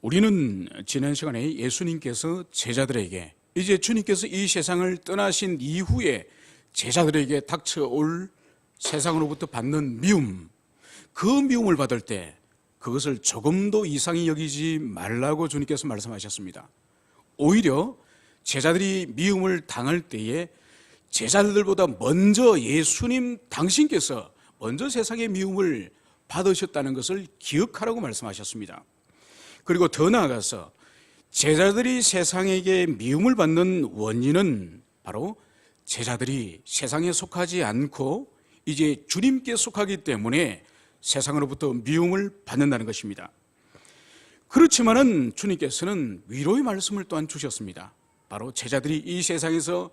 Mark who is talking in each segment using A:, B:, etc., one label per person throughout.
A: 우리는 지난 시간에 예수님께서 제자들에게 이제 주님께서 이 세상을 떠나신 이후에 제자들에게 닥쳐올 세상으로부터 받는 미움, 그 미움을 받을 때 그것을 조금도 이상히 여기지 말라고 주님께서 말씀하셨습니다. 오히려 제자들이 미움을 당할 때에 제자들보다 먼저 예수님 당신께서 먼저 세상의 미움을 받으셨다는 것을 기억하라고 말씀하셨습니다. 그리고 더 나아가서 제자들이 세상에게 미움을 받는 원인은 바로 제자들이 세상에 속하지 않고 이제 주님께 속하기 때문에 세상으로부터 미움을 받는다는 것입니다. 그렇지만은 주님께서는 위로의 말씀을 또한 주셨습니다. 바로 제자들이 이 세상에서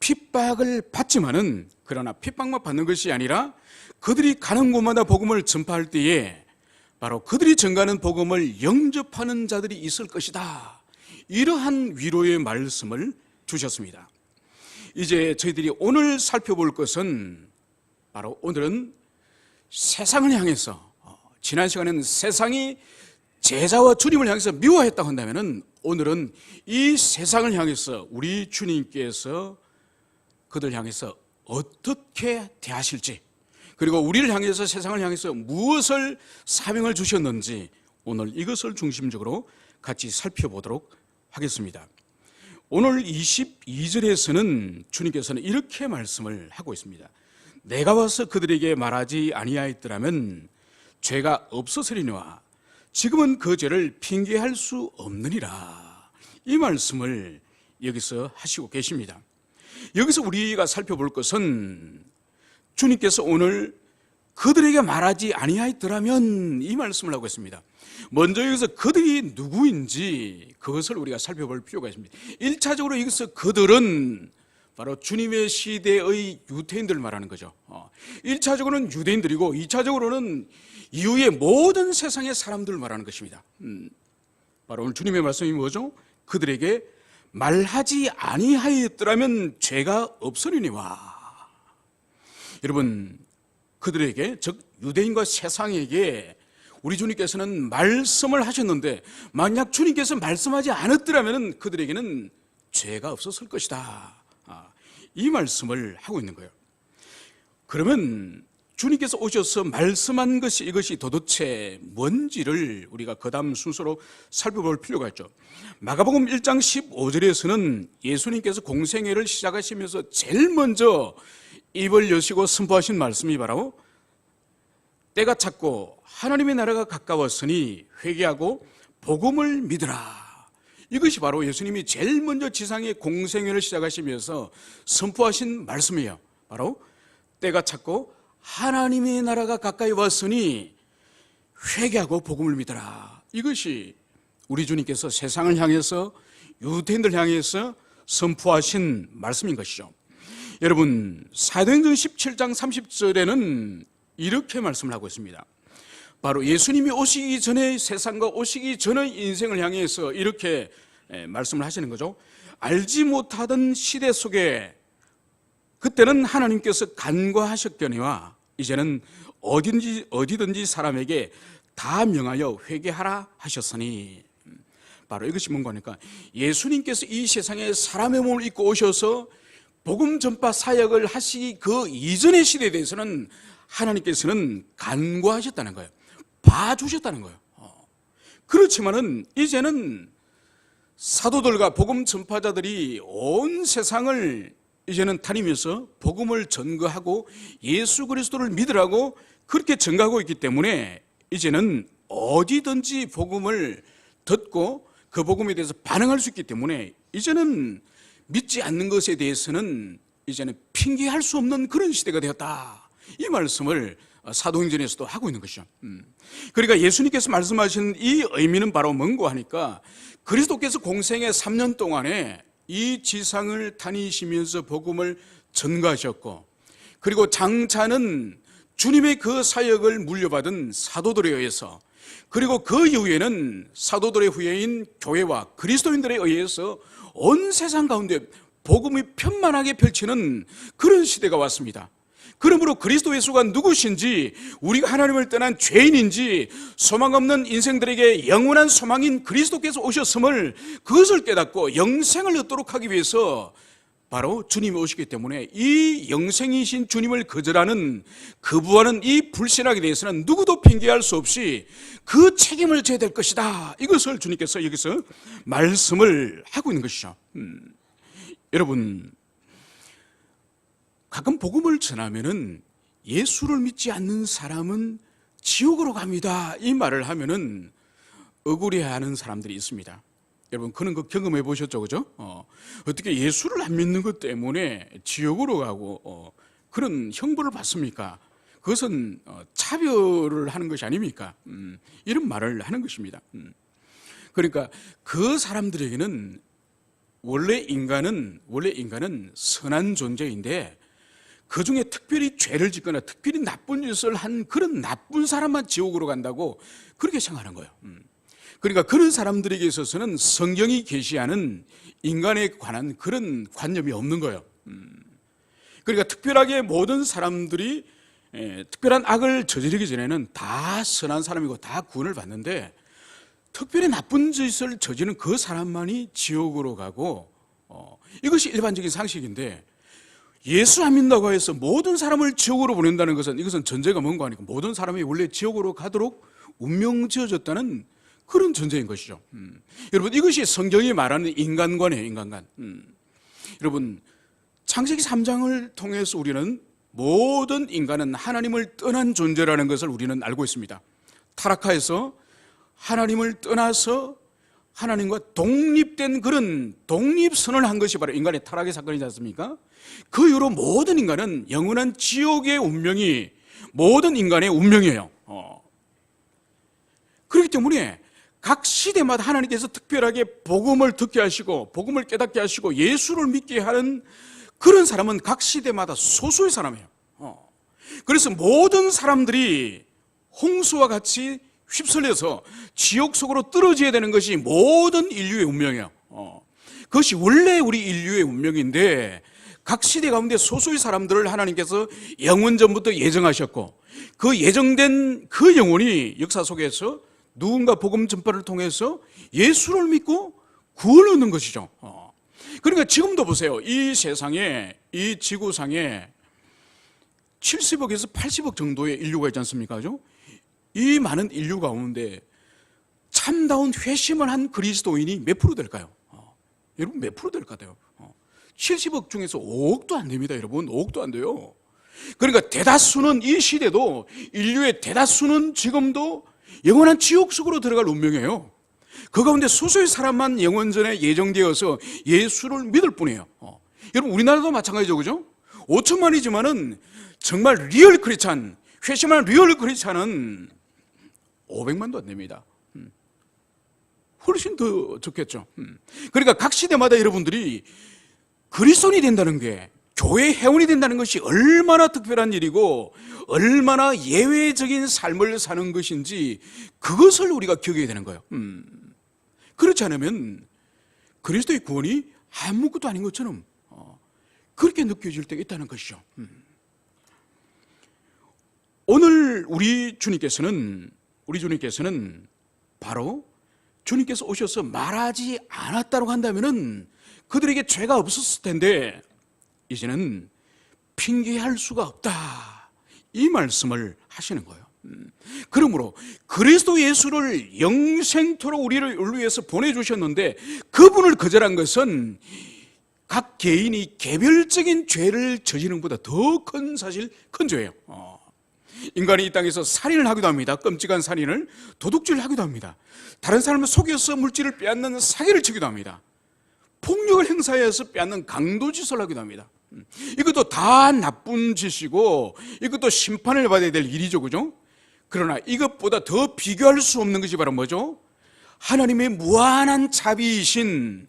A: 핍박을 받지만은 그러나 핍박만 받는 것이 아니라 그들이 가는 곳마다 복음을 전파할 때에 바로 그들이 전가하는 복음을 영접하는 자들이 있을 것이다. 이러한 위로의 말씀을 주셨습니다. 이제 저희들이 오늘 살펴볼 것은 바로 오늘은 세상을 향해서, 지난 시간에는 세상이 제자와 주님을 향해서 미워했다고 한다면 오늘은 이 세상을 향해서 우리 주님께서 그들 향해서 어떻게 대하실지, 그리고 우리를 향해서 세상을 향해서 무엇을 사명을 주셨는지 오늘 이것을 중심적으로 같이 살펴보도록 하겠습니다. 오늘 22절에서는 주님께서는 이렇게 말씀을 하고 있습니다. 내가 와서 그들에게 말하지 아니하였더라면 죄가 없었으리니와 지금은 그 죄를 핑계할 수 없느니라. 이 말씀을 여기서 하시고 계십니다. 여기서 우리가 살펴볼 것은 주님께서 오늘 그들에게 말하지 아니하였더라면 이 말씀을 하고 있습니다. 먼저 여기서 그들이 누구인지 그것을 우리가 살펴볼 필요가 있습니다. 1차적으로 여기서 그들은 바로 주님의 시대의 유대인들을 말하는 거죠. 1차적으로는 유대인들이고 2차적으로는 이후의 모든 세상의 사람들을 말하는 것입니다. 바로 오늘 주님의 말씀이 뭐죠? 그들에게 말하지 아니하였더라면 죄가 없으리니와. 여러분, 그들에게, 즉 유대인과 세상에게 우리 주님께서는 말씀을 하셨는데 만약 주님께서 말씀하지 않았더라면 그들에게는 죄가 없었을 것이다. 이 말씀을 하고 있는 거예요. 그러면 주님께서 오셔서 말씀한 것이 이것이 도대체 뭔지를 우리가 그 다음 순서로 살펴볼 필요가 있죠. 마가복음 1장 15절에서는 예수님께서 공생애를 시작하시면서 제일 먼저 입을 여시고 선포하신 말씀이 바로 때가 찼고 하나님의 나라가 가까웠으니 회개하고 복음을 믿으라. 이것이 바로 예수님이 제일 먼저 지상의 공생애를 시작하시면서 선포하신 말씀이에요. 바로 때가 찼고 하나님의 나라가 가까이 왔으니 회개하고 복음을 믿으라. 이것이 우리 주님께서 세상을 향해서 유대인들 향해서 선포하신 말씀인 것이죠. 여러분, 사도행전 17장 30절에는 이렇게 말씀을 하고 있습니다. 바로 예수님이 오시기 전에 세상과 오시기 전의 인생을 향해서 이렇게 말씀을 하시는 거죠. 알지 못하던 시대 속에 그때는 하나님께서 간과하셨거니와 이제는 어디든지 사람에게 다 명하여 회개하라 하셨으니. 바로 이것이 뭔가 하니까 예수님께서 이 세상에 사람의 몸을 입고 오셔서 복음 전파 사역을 하시기 그 이전의 시대에 대해서는 하나님께서는 간과하셨다는 거예요. 봐주셨다는 거예요. 그렇지만은 이제는 사도들과 복음 전파자들이 온 세상을 이제는 다니면서 복음을 전거하고 예수 그리스도를 믿으라고 그렇게 전가하고 있기 때문에 이제는 어디든지 복음을 듣고 그 복음에 대해서 반응할 수 있기 때문에 이제는 믿지 않는 것에 대해서는 이제는 핑계할 수 없는 그런 시대가 되었다. 이 말씀을 사도행전에서도 하고 있는 것이죠. 그러니까 예수님께서 말씀하신 이 의미는 바로 뭔가 하니까 그리스도께서 공생애 3년 동안에 이 지상을 다니시면서 복음을 전가하셨고 그리고 장차는 주님의 그 사역을 물려받은 사도들에 의해서 그리고 그 이후에는 사도들의 후예인 교회와 그리스도인들에 의해서 온 세상 가운데 복음이 편만하게 펼치는 그런 시대가 왔습니다. 그러므로 그리스도 예수가 누구신지, 우리가 하나님을 떠난 죄인인지, 소망 없는 인생들에게 영원한 소망인 그리스도께서 오셨음을, 그것을 깨닫고 영생을 얻도록 하기 위해서 바로 주님이 오시기 때문에 이 영생이신 주님을 거절하는, 거부하는 이 불신하게 대해서는 누구도 핑계할 수 없이 그 책임을 져야 될 것이다. 이것을 주님께서 여기서 말씀을 하고 있는 것이죠. 여러분, 가끔 복음을 전하면은 예수를 믿지 않는 사람은 지옥으로 갑니다, 이 말을 하면은 억울해하는 사람들이 있습니다. 여러분, 그런 거 경험해 보셨죠, 그죠? 어떻게 예수를 안 믿는 것 때문에 지옥으로 가고 그런 형벌을 받습니까? 그것은 차별을 하는 것이 아닙니까? 이런 말을 하는 것입니다. 그러니까 그 사람들에게는 원래 인간은 선한 존재인데, 그 중에 특별히 죄를 짓거나 특별히 나쁜 짓을 한 그런 나쁜 사람만 지옥으로 간다고 그렇게 생각하는 거예요. 그러니까 그런 사람들에게 있어서는 성경이 계시하는 인간에 관한 그런 관념이 없는 거예요. 그러니까 특별하게 모든 사람들이 특별한 악을 저지르기 전에는 다 선한 사람이고 다 구원을 받는데, 특별히 나쁜 짓을 저지른 그 사람만이 지옥으로 가고, 이것이 일반적인 상식인데, 예수 안 믿는다고 해서 모든 사람을 지옥으로 보낸다는 것은, 이것은 전제가 뭔가 하니까 모든 사람이 원래 지옥으로 가도록 운명 지어졌다는 그런 전제인 것이죠. 여러분, 이것이 성경이 말하는 인간관이에요, 인간관. 여러분, 창세기 3장을 통해서 우리는 모든 인간은 하나님을 떠난 존재라는 것을 우리는 알고 있습니다. 타락하여서 하나님을 떠나서 하나님과 독립된 그런 독립선을 한 것이 바로 인간의 타락의 사건이지 않습니까? 그 이후로 모든 인간은 영원한 지옥의 운명이 모든 인간의 운명이에요. 그렇기 때문에 각 시대마다 하나님께서 특별하게 복음을 듣게 하시고 복음을 깨닫게 하시고 예수를 믿게 하는 그런 사람은 각 시대마다 소수의 사람이에요. 그래서 모든 사람들이 홍수와 같이 휩쓸려서 지옥 속으로 떨어져야 되는 것이 모든 인류의 운명이에요. 그것이 원래 우리 인류의 운명인데, 각 시대 가운데 소수의 사람들을 하나님께서 영원 전부터 예정하셨고, 그 예정된 그 영혼이 역사 속에서 누군가 복음 전파를 통해서 예수를 믿고 구원을 얻는 것이죠. 그러니까 지금도 보세요. 이 세상에, 이 지구상에 70억에서 80억 정도의 인류가 있지 않습니까? 그죠? 이 많은 인류 가운데 참다운 회심을 한 그리스도인이 몇 프로 될까요? 여러분, 몇 프로 될 것 같아요? 70억 중에서 5억도 안 됩니다, 여러분. 5억도 안 돼요. 그러니까 대다수는, 이 시대도 인류의 대다수는 지금도 영원한 지옥 속으로 들어갈 운명이에요. 그 가운데 소수의 사람만 영원전에 예정되어서 예수를 믿을 뿐이에요. 여러분, 우리나라도 마찬가지죠, 그죠? 5천만이지만은 정말 리얼 크리스찬, 회심한 리얼 크리스찬은 500만도 안 됩니다. 훨씬 더 적겠죠. 그러니까 각 시대마다 여러분들이 그리스도인이 된다는 게, 교회 회원이 된다는 것이 얼마나 특별한 일이고 얼마나 예외적인 삶을 사는 것인지, 그것을 우리가 기억해야 되는 거예요. 그렇지 않으면 그리스도의 구원이 아무것도 아닌 것처럼 그렇게 느껴질 때가 있다는 것이죠. 오늘 우리 주님께서는 바로 주님께서 오셔서 말하지 않았다고 한다면은 그들에게 죄가 없었을 텐데, 이제는 핑계할 수가 없다, 이 말씀을 하시는 거예요. 그러므로 그리스도 예수를 영생토록 우리를 위해서 보내주셨는데, 그분을 거절한 것은 각 개인이 개별적인 죄를 저지르는 것보다 더 큰 죄예요. 인간이 이 땅에서 살인을 하기도 합니다. 끔찍한 살인을, 도둑질을 하기도 합니다. 다른 사람을 속여서 물질을 빼앗는 사기를 치기도 합니다. 폭력을 행사해서 빼앗는 강도짓을 하기도 합니다. 이것도 다 나쁜 짓이고 이것도 심판을 받아야 될 일이죠, 그죠? 그러나 이것보다 더 비교할 수 없는 것이 바로 뭐죠? 하나님의 무한한 자비이신,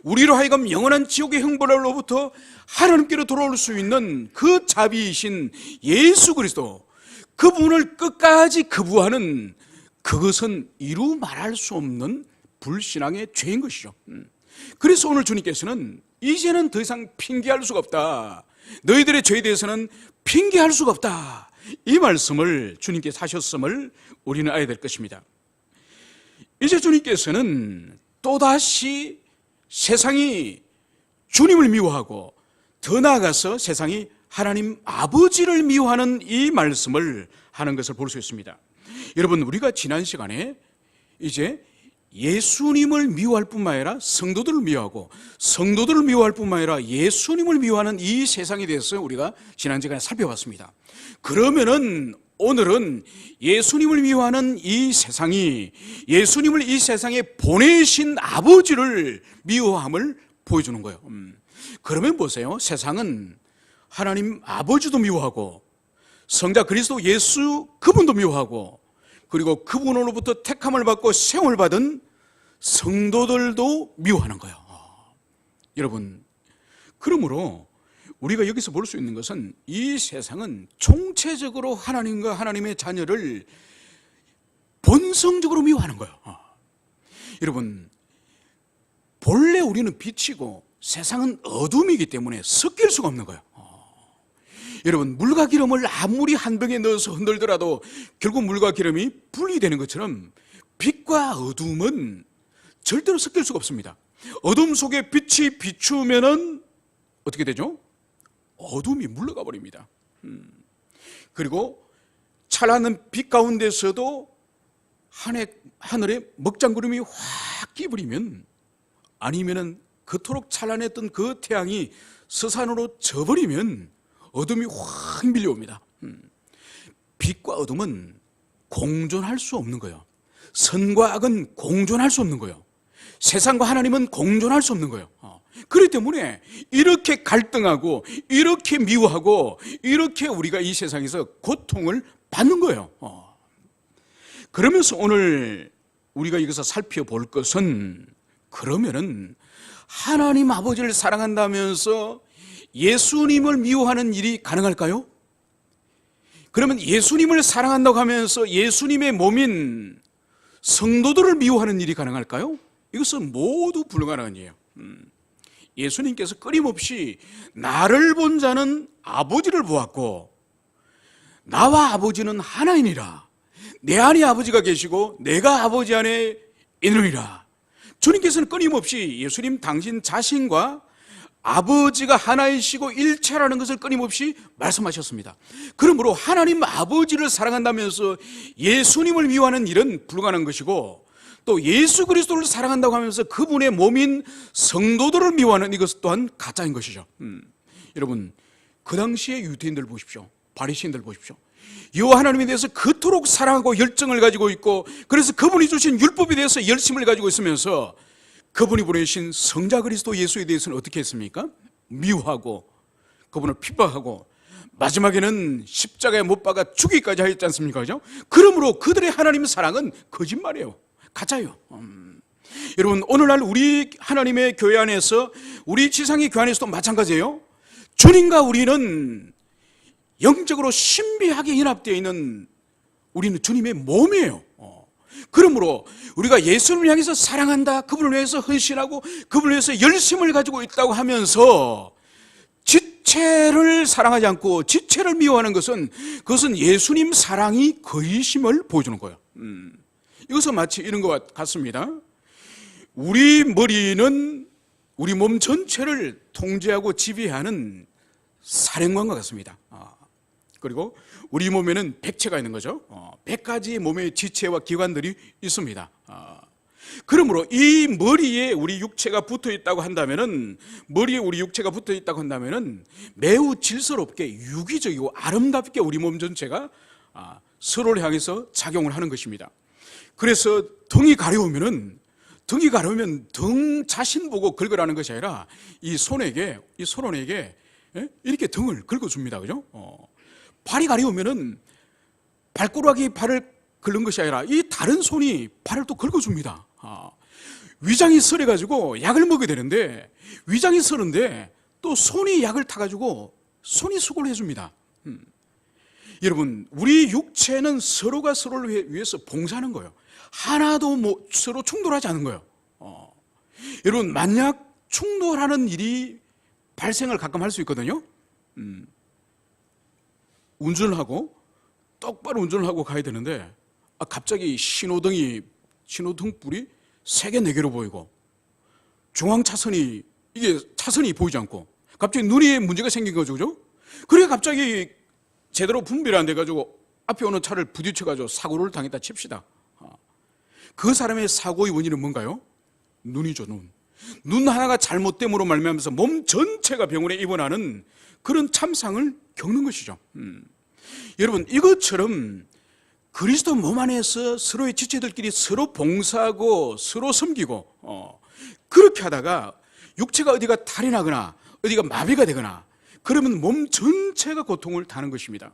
A: 우리로 하여금 영원한 지옥의 형벌로부터 하나님께로 돌아올 수 있는 그 자비이신 예수 그리스도, 그분을 끝까지 거부하는, 그것은 이루 말할 수 없는 불신앙의 죄인 것이죠. 그래서 오늘 주님께서는 이제는 더 이상 핑계할 수가 없다, 너희들의 죄에 대해서는 핑계할 수가 없다. 이 말씀을 주님께서 하셨음을 우리는 알아야 될 것입니다. 이제 주님께서는 또다시 세상이 주님을 미워하고 더 나아가서 세상이 하나님 아버지를 미워하는 이 말씀을 하는 것을 볼 수 있습니다. 여러분, 우리가 지난 시간에 이제 예수님을 미워할 뿐만 아니라 성도들을 미워하고 성도들을 미워할 뿐만 아니라 예수님을 미워하는 이 세상에 대해서 우리가 지난 시간에 살펴봤습니다. 그러면은 오늘은 예수님을 미워하는 이 세상이 예수님을 이 세상에 보내신 아버지를 미워함을 보여주는 거예요. 그러면 보세요. 세상은 하나님 아버지도 미워하고 성자 그리스도 예수 그분도 미워하고 그리고 그분으로부터 택함을 받고 세움을 받은 성도들도 미워하는 거예요. 여러분, 그러므로 우리가 여기서 볼 수 있는 것은 이 세상은 총체적으로 하나님과 하나님의 자녀를 본성적으로 미워하는 거예요. 여러분, 본래 우리는 빛이고 세상은 어둠이기 때문에 섞일 수가 없는 거예요. 여러분, 물과 기름을 아무리 한 병에 넣어서 흔들더라도 결국 물과 기름이 분리되는 것처럼 빛과 어둠은 절대로 섞일 수가 없습니다. 어둠 속에 빛이 비추면은 어떻게 되죠? 어둠이 물러가 버립니다. 그리고 찬란한 빛 가운데서도 하늘에 먹장구름이 확 끼버리면, 아니면은 그토록 찬란했던 그 태양이 서산으로 져버리면 어둠이 확 밀려옵니다. 빛과 어둠은 공존할 수 없는 거예요. 선과 악은 공존할 수 없는 거예요. 세상과 하나님은 공존할 수 없는 거예요. 그렇기 때문에 이렇게 갈등하고 이렇게 미워하고 이렇게 우리가 이 세상에서 고통을 받는 거예요. 그러면서 오늘 우리가 여기서 살펴볼 것은, 그러면은 하나님 아버지를 사랑한다면서 예수님을 미워하는 일이 가능할까요? 그러면 예수님을 사랑한다고 하면서 예수님의 몸인 성도들을 미워하는 일이 가능할까요? 이것은 모두 불가능한 일이에요. 예수님께서 끊임없이 나를 본 자는 아버지를 보았고 나와 아버지는 하나이니라. 내 안에 아버지가 계시고 내가 아버지 안에 있느니라. 주님께서는 끊임없이 예수님 당신 자신과 아버지가 하나이시고 일체라는 것을 끊임없이 말씀하셨습니다. 그러므로 하나님 아버지를 사랑한다면서 예수님을 미워하는 일은 불가능한 것이고, 또 예수 그리스도를 사랑한다고 하면서 그분의 몸인 성도들을 미워하는 이것 또한 가짜인 것이죠. 여러분, 그 당시에 유대인들 보십시오. 바리새인들 보십시오. 여호와 하나님에 대해서 그토록 사랑하고 열정을 가지고 있고, 그래서 그분이 주신 율법에 대해서 열심을 가지고 있으면서 그분이 보내신 성자 그리스도 예수에 대해서는 어떻게 했습니까? 미워하고 그분을 핍박하고 마지막에는 십자가에 못 박아 죽이기까지 하였지 않습니까? 그죠? 그러므로 그들의 하나님 사랑은 거짓말이에요. 가짜예요. 여러분, 오늘날 우리 하나님의 교회 안에서, 우리 지상의 교회 안에서도 마찬가지예요. 주님과 우리는 영적으로 신비하게 연합되어 있는, 우리는 주님의 몸이에요. 그러므로 우리가 예수님을 향해서 사랑한다, 그분을 위해서 헌신하고 그분을 위해서 열심을 가지고 있다고 하면서 지체를 사랑하지 않고 지체를 미워하는 것은, 그것은 예수님 사랑이 거의심을 보여주는 거예요. 이것은 마치 이런 것 같습니다. 우리 머리는 우리 몸 전체를 통제하고 지배하는 사령관과 같습니다. 그리고 우리 몸에는 백체가 있는 거죠. 100가지 몸의 지체와 기관들이 있습니다. 그러므로 이 머리에 우리 육체가 붙어 있다고 한다면은, 머리에 우리 육체가 붙어 있다고 한다면은 매우 질서롭게 유기적이고 아름답게 우리 몸 전체가 서로를 향해서 작용을 하는 것입니다. 그래서 등이 가려우면 등 자신 보고 긁으라는 것이 아니라 이 손에게 이렇게 등을 긁어줍니다. 그죠? 발이 가려우면은 발가락이 발을 긁는 것이 아니라 이 다른 손이 발을 또 긁어줍니다. 위장이 설해가지고 약을 먹어야 되는데 위장이 서는데 또 손이 약을 타가지고 손이 수고를 해줍니다. 여러분, 우리 육체는 서로가 서로를 위해서 봉사하는 거예요. 하나도 서로 충돌하지 않은 거예요. 여러분, 만약 충돌하는 일이 발생을 가끔 할 수 있거든요. 운전을 하고 똑바로 운전을 하고 가야 되는데 갑자기 신호등 불이 3개, 4개로 보이고 중앙 차선이 이게 차선이 보이지 않고 갑자기 눈에 문제가 생긴 거죠, 그죠? 그래 갑자기 제대로 분별이 안 돼가지고 앞에 오는 차를 부딪혀가지고 사고를 당했다 칩시다. 그 사람의 사고의 원인은 뭔가요? 눈이죠, 눈. 눈 하나가 잘못됨으로 말미암아서 몸 전체가 병원에 입원하는 그런 참상을 겪는 것이죠. 여러분, 이것처럼 그리스도 몸 안에서 서로의 지체들끼리 서로 봉사하고 서로 섬기고 그렇게 하다가 육체가 어디가 탈이 나거나 어디가 마비가 되거나 그러면 몸 전체가 고통을 타는 것입니다.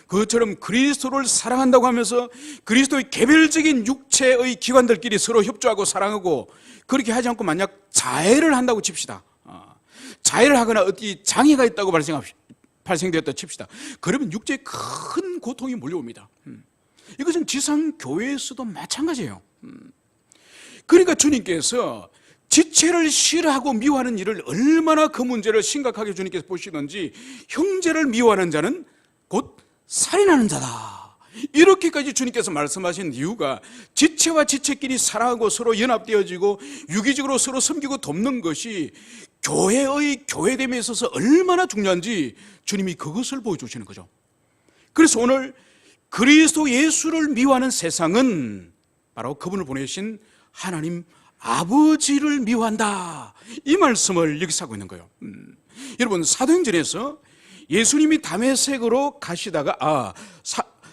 A: 그것처럼 그리스도를 사랑한다고 하면서 그리스도의 개별적인 육체의 기관들끼리 서로 협조하고 사랑하고 그렇게 하지 않고 만약 자해를 한다고 칩시다. 자해를 하거나 어디 장애가 있다고 발생되었다 칩시다. 그러면 육체에 큰 고통이 몰려옵니다. 이것은 지상교회에서도 마찬가지예요. 그러니까 주님께서 지체를 싫어하고 미워하는 일을 얼마나 그 문제를 심각하게 주님께서 보시는지 형제를 미워하는 자는 곧 살인하는 자다. 이렇게까지 주님께서 말씀하신 이유가 지체와 지체끼리 사랑하고 서로 연합되어지고 유기적으로 서로 섬기고 돕는 것이 교회의 교회됨에 있어서 얼마나 중요한지 주님이 그것을 보여주시는 거죠. 그래서 오늘 그리스도 예수를 미워하는 세상은 바로 그분을 보내신 하나님 아버지를 미워한다. 이 말씀을 여기서 하고 있는 거예요. 여러분, 사도행전에서 예수님이 다메섹으로 가시다가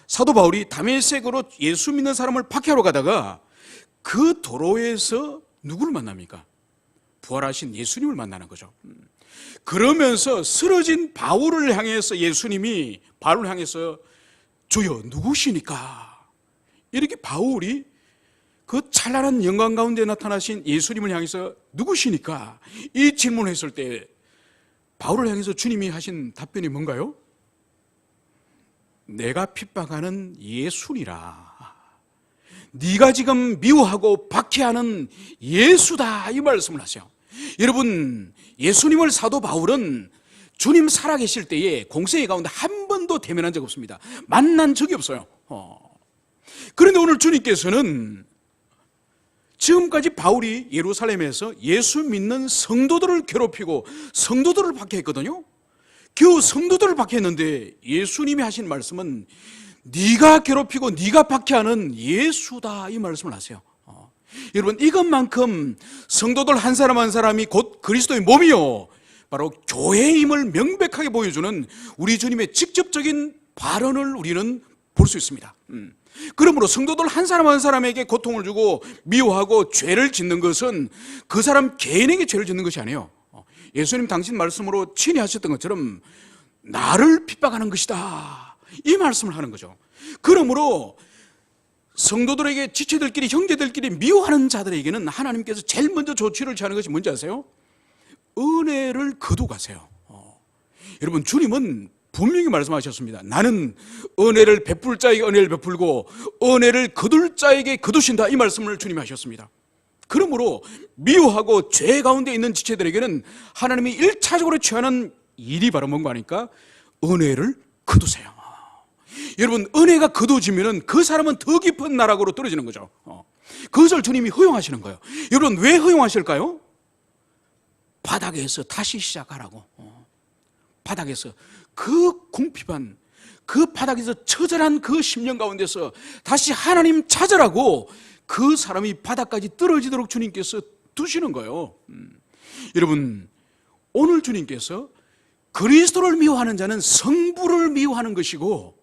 A: 사도 바울이 다메섹으로 예수 믿는 사람을 박해하러 가다가 그 도로에서 누구를 만납니까? 부활하신 예수님을 만나는 거죠. 그러면서 쓰러진 바울을 향해서 예수님이 바울을 향해서 주여 누구시니까? 이렇게 바울이 그 찬란한 영광 가운데 나타나신 예수님을 향해서 누구시니까? 이 질문을 했을 때 바울을 향해서 주님이 하신 답변이 뭔가요? 내가 핍박하는 예수니라. 네가 지금 미워하고 박해하는 예수다. 이 말씀을 하세요. 여러분, 예수님을 사도 바울은 주님 살아계실 때에 공생의 가운데 한 번도 대면한 적 없습니다. 만난 적이 없어요. 그런데 오늘 주님께서는 지금까지 바울이 예루살렘에서 예수 믿는 성도들을 괴롭히고 성도들을 박해했거든요. 겨우 성도들을 박해했는데 예수님이 하신 말씀은 네가 괴롭히고 네가 박해하는 예수다. 이 말씀을 하세요. 여러분, 이것만큼 성도들 한 사람 한 사람이 곧 그리스도의 몸이요 바로 교회임을 명백하게 보여주는 우리 주님의 직접적인 발언을 우리는 볼 수 있습니다. 그러므로 성도들 한 사람 한 사람에게 고통을 주고 미워하고 죄를 짓는 것은 그 사람 개인에게 죄를 짓는 것이 아니에요. 예수님 당신 말씀으로 친히 하셨던 것처럼 나를 핍박하는 것이다. 이 말씀을 하는 거죠. 그러므로 성도들에게 지체들끼리 형제들끼리 미워하는 자들에게는 하나님께서 제일 먼저 조치를 취하는 것이 뭔지 아세요? 은혜를 거두가세요. 여러분, 주님은 분명히 말씀하셨습니다. 나는 은혜를 베풀 자에게 은혜를 베풀고 은혜를 거둘 자에게 거두신다. 이 말씀을 주님이 하셨습니다. 그러므로 미워하고 죄 가운데 있는 지체들에게는 하나님이 1차적으로 취하는 일이 바로 뭔가 하니까 은혜를 거두세요. 여러분, 은혜가 거두어지면 그 사람은 더 깊은 나락으로 떨어지는 거죠. 그것을 주님이 허용하시는 거예요. 여러분, 왜 허용하실까요? 바닥에서 다시 시작하라고. 바닥에서 그 궁핍한 그 바닥에서 처절한 그 심령 가운데서 다시 하나님 찾으라고 그 사람이 바닥까지 떨어지도록 주님께서 두시는 거예요. 여러분, 오늘 주님께서 그리스도를 미워하는 자는 성부를 미워하는 것이고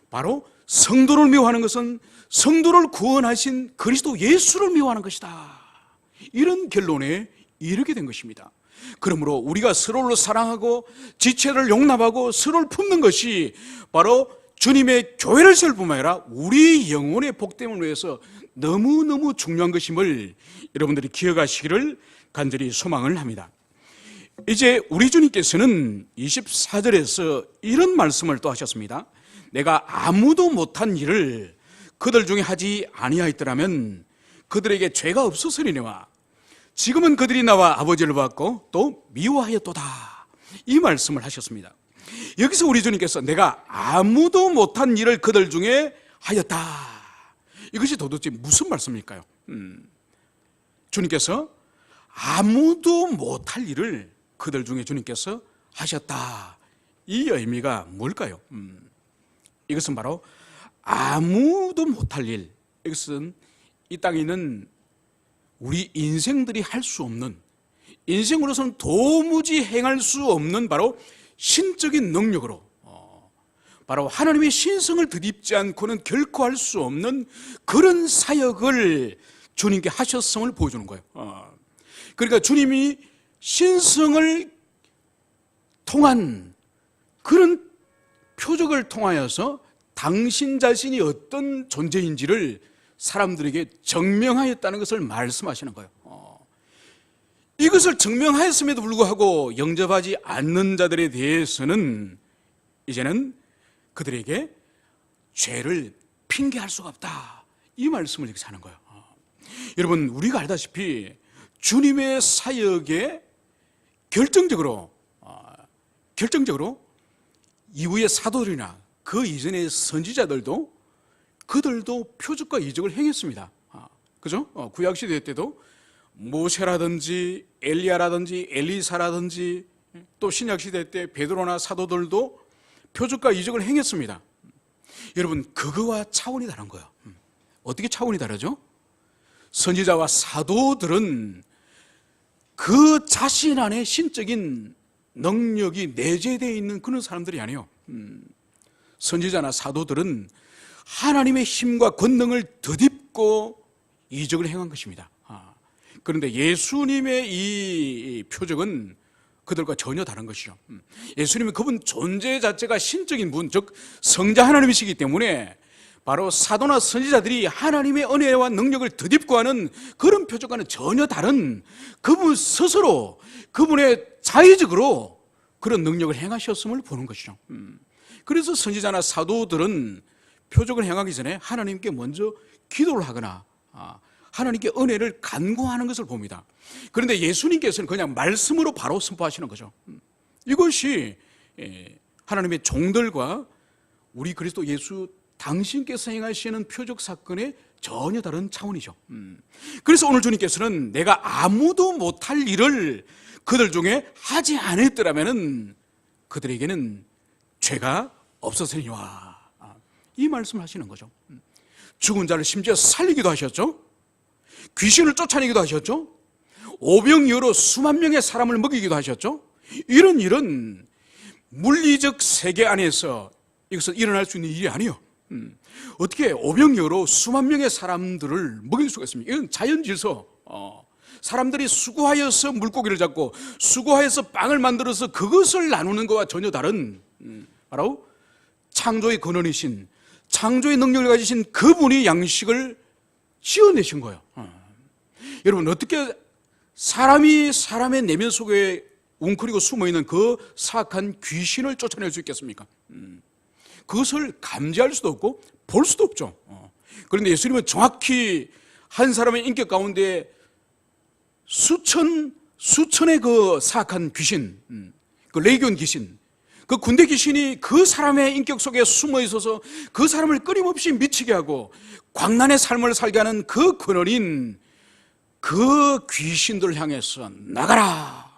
A: 바로 성도를 미워하는 것은 성도를 구원하신 그리스도 예수를 미워하는 것이다. 이런 결론에 이르게 된 것입니다. 그러므로 우리가 서로를 사랑하고 지체를 용납하고 서로를 품는 것이 바로 주님의 교회를 세울 뿐만 아니라 우리 영혼의 복됨을 위해서 너무너무 중요한 것임을 여러분들이 기억하시기를 간절히 소망을 합니다. 이제 우리 주님께서는 24절에서 이런 말씀을 또 하셨습니다. 내가 아무도 못한 일을 그들 중에 하지 아니하였더라면 그들에게 죄가 없었으리니와 지금은 그들이 나와 아버지를 받고 또 미워하였도다. 이 말씀을 하셨습니다. 여기서 우리 주님께서 내가 아무도 못한 일을 그들 중에 하였다, 이것이 도대체 무슨 말씀일까요? 주님께서 아무도 못할 일을 그들 중에 주님께서 하셨다, 이 의미가 뭘까요? 이것은 바로 아무도 못할 일, 이것은 이 땅에 있는 우리 인생들이 할 수 없는, 인생으로서는 도무지 행할 수 없는 바로 신적인 능력으로, 바로 하나님의 신성을 덧입지 않고는 결코 할 수 없는 그런 사역을 주님께 하셨음을 보여주는 거예요. 그러니까 주님이 신성을 통한 그런 표적을 통하여서 당신 자신이 어떤 존재인지를 사람들에게 증명하였다는 것을 말씀하시는 거예요. 이것을 증명하였음에도 불구하고 영접하지 않는 자들에 대해서는 이제는 그들에게 죄를 핑계할 수가 없다, 이 말씀을 이렇게 하는 거예요. 여러분, 우리가 알다시피 주님의 사역에 결정적으로 이후의 사도들이나 그 이전의 선지자들도 그들도 표적과 이적을 행했습니다. 그죠? 구약시대 때도 모세라든지 엘리야라든지 엘리사라든지 또 신약시대 때 베드로나 사도들도 표적과 이적을 행했습니다. 여러분, 그거와 차원이 다른 거예요. 어떻게 차원이 다르죠? 선지자와 사도들은 그 자신 안에 신적인 능력이 내재되어 있는 그런 사람들이 아니에요. 선지자나 사도들은 하나님의 힘과 권능을 덧입고 이적을 행한 것입니다. 그런데 예수님의 이 표적은 그들과 전혀 다른 것이죠. 예수님은 그분 존재 자체가 신적인 분, 즉 성자 하나님이시기 때문에 바로 사도나 선지자들이 하나님의 은혜와 능력을 덧입고 하는 그런 표적과는 전혀 다른, 그분 스스로 그분의 자의적으로 그런 능력을 행하셨음을 보는 것이죠. 그래서 선지자나 사도들은 표적을 행하기 전에 하나님께 먼저 기도를 하거나 하나님께 은혜를 간구하는 것을 봅니다. 그런데 예수님께서는 그냥 말씀으로 바로 선포하시는 거죠. 이것이 하나님의 종들과 우리 그리스도 예수 당신께서 행하시는 표적 사건의 전혀 다른 차원이죠. 그래서 오늘 주님께서는 내가 아무도 못할 일을 그들 중에 하지 않았더라면 그들에게는 죄가 없었으리와, 이 말씀을 하시는 거죠. 죽은 자를 심지어 살리기도 하셨죠. 귀신을 쫓아내기도 하셨죠. 오병이어로 수만 명의 사람을 먹이기도 하셨죠. 이런 일은 물리적 세계 안에서 이것은 일어날 수 있는 일이 아니에요. 어떻게 오병이어로 수만 명의 사람들을 먹일 수가 있습니까? 이건 자연질서. 사람들이 수고하여서 물고기를 잡고 수고하여서 빵을 만들어서 그것을 나누는 것과 전혀 다른, 바로 창조의 근원이신, 창조의 능력을 가지신 그분이 양식을 지어내신 거예요. 여러분, 어떻게 사람이 사람의 내면 속에 웅크리고 숨어있는 그 사악한 귀신을 쫓아낼 수 있겠습니까? 그것을 감지할 수도 없고 볼 수도 없죠. 그런데 예수님은 정확히 한 사람의 인격 가운데 수천의 그 사악한 귀신, 그 레기온 귀신, 그 군대 귀신이 그 사람의 인격 속에 숨어 있어서 그 사람을 끊임없이 미치게 하고 광란의 삶을 살게 하는 그 근원인 그 귀신들을 향해서 나가라,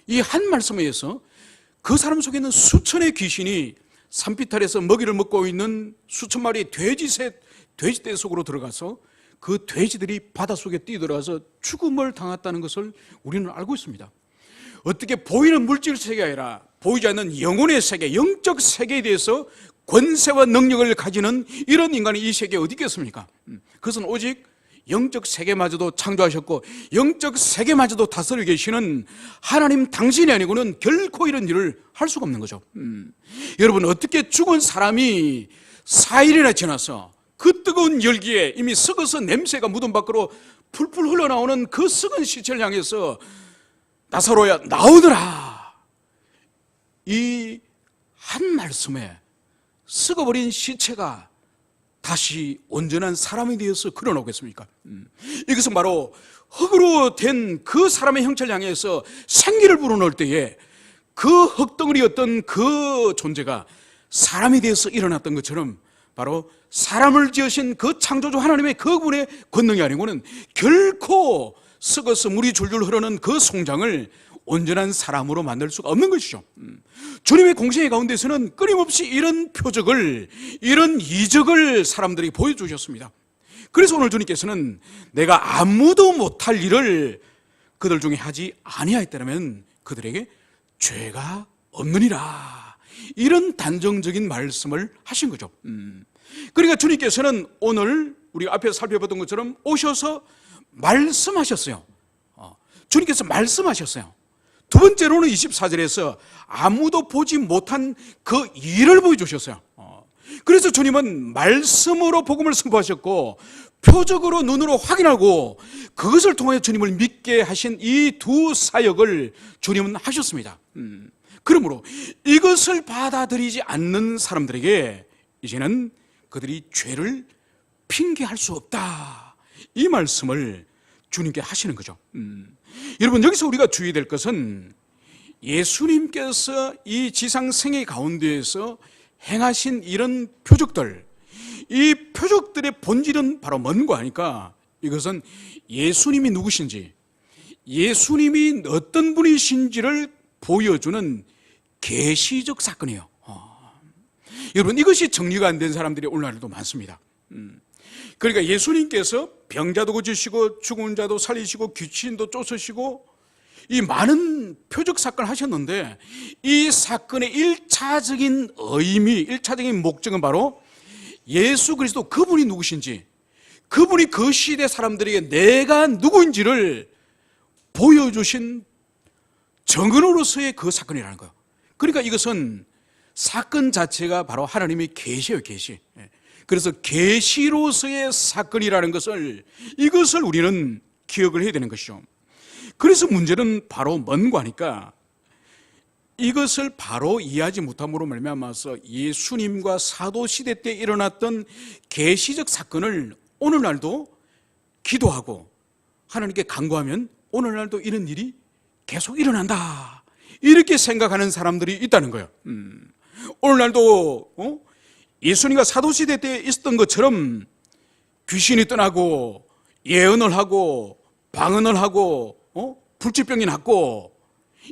A: 이 한 말씀에 의해서 그 사람 속에 있는 수천의 귀신이 산비탈에서 먹이를 먹고 있는 수천 마리의 돼지떼 속으로 들어가서 그 돼지들이 바닷속에 뛰어들어가서 죽음을 당했다는 것을 우리는 알고 있습니다. 어떻게 보이는 물질 세계가 아니라 보이지 않는 영혼의 세계, 영적 세계에 대해서 권세와 능력을 가지는 이런 인간이 이 세계에 어디 있겠습니까? 그것은 오직 영적 세계마저도 창조하셨고 영적 세계마저도 다스리고 계시는 하나님 당신이 아니고는 결코 이런 일을 할 수가 없는 거죠. 여러분, 어떻게 죽은 사람이 4일이나 지나서 그 뜨거운 열기에 이미 썩어서 냄새가 무덤 밖으로 풀풀 흘러나오는 그 썩은 시체를 향해서 나사로야 나오더라, 이 한 말씀에 썩어버린 시체가 다시 온전한 사람이 되어서 그려나오겠습니까? 이것은 바로 흙으로 된 그 사람의 형체를 향해서 생기를 불어넣을 때에 그 흙덩어리였던 그 존재가 사람이 되어서 일어났던 것처럼 바로 사람을 지으신 그 창조주 하나님의 그분의 권능이 아니고는 결코 썩어서 물이 줄줄 흐르는 그 송장을 온전한 사람으로 만들 수가 없는 것이죠. 주님의 공생의 가운데서는 끊임없이 이런 표적을, 이런 이적을 사람들이 보여주셨습니다. 그래서 오늘 주님께서는 내가 아무도 못할 일을 그들 중에 하지 아니하였다면 그들에게 죄가 없느니라, 이런 단정적인 말씀을 하신 거죠. 그러니까 주님께서는 오늘 우리가 앞에서 살펴봤던 것처럼 오셔서 말씀하셨어요. 주님께서 말씀하셨어요. 두 번째로는 24절에서 아무도 보지 못한 그 일을 보여주셨어요. 그래서 주님은 말씀으로 복음을 선포하셨고 표적으로 눈으로 확인하고 그것을 통해 주님을 믿게 하신 이 두 사역을 주님은 하셨습니다. 그러므로 이것을 받아들이지 않는 사람들에게 이제는 그들이 죄를 핑계할 수 없다, 이 말씀을 주님께 하시는 거죠. 여러분, 여기서 우리가 주의될 것은 예수님께서 이 지상 생애 가운데에서 행하신 이런 표적들, 이 표적들의 본질은 바로 뭔가 하니까 이것은 예수님이 누구신지, 예수님이 어떤 분이신지를 보여주는 계시적 사건이에요. 여러분, 이것이 정리가 안 된 사람들이 오늘날도 많습니다. 그러니까 예수님께서 병자도 고치시고 죽은 자도 살리시고 귀신도 쫓으시고 이 많은 표적 사건을 하셨는데 이 사건의 1차적인 의미, 1차적인 목적은 바로 예수 그리스도 그분이 누구신지, 그분이 그 시대 사람들에게 내가 누구인지를 보여주신 증언으로서의 그 사건이라는 거예요. 그러니까 이것은 사건 자체가 바로 하나님의 계시예요, 계시. 그래서 계시로서의 사건이라는 것을, 이것을 우리는 기억을 해야 되는 것이죠. 그래서 문제는 바로 뭔가 하니까 이것을 바로 이해하지 못함으로 말미암아서 예수님과 사도시대 때 일어났던 계시적 사건을 오늘날도 기도하고 하나님께 간구하면 오늘날도 이런 일이 계속 일어난다, 이렇게 생각하는 사람들이 있다는 거예요. 오늘날도 예수님과 사도시대 때 있었던 것처럼 귀신이 떠나고 예언을 하고 방언을 하고 불치병이 낫고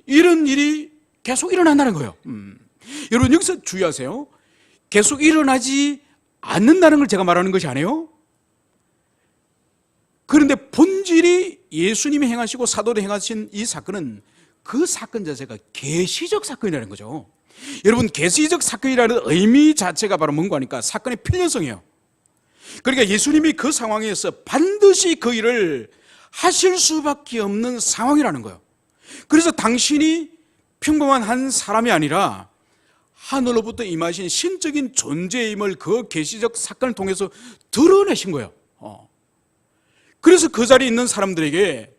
A: 이런 일이 계속 일어난다는 거예요. 여러분, 여기서 주의하세요. 계속 일어나지 않는다는 걸 제가 말하는 것이 아니에요. 그런데 본질이 예수님이 행하시고 사도들이 행하신 이 사건은 그 사건 자체가 계시적 사건이라는 거죠. 여러분, 계시적 사건이라는 의미 자체가 바로 뭔가 하니까 사건의 필연성이에요. 그러니까 예수님이 그 상황에서 반드시 그 일을 하실 수밖에 없는 상황이라는 거예요. 그래서 당신이 평범한 한 사람이 아니라 하늘로부터 임하신 신적인 존재임을 그 계시적 사건을 통해서 드러내신 거예요. 그래서 그 자리에 있는 사람들에게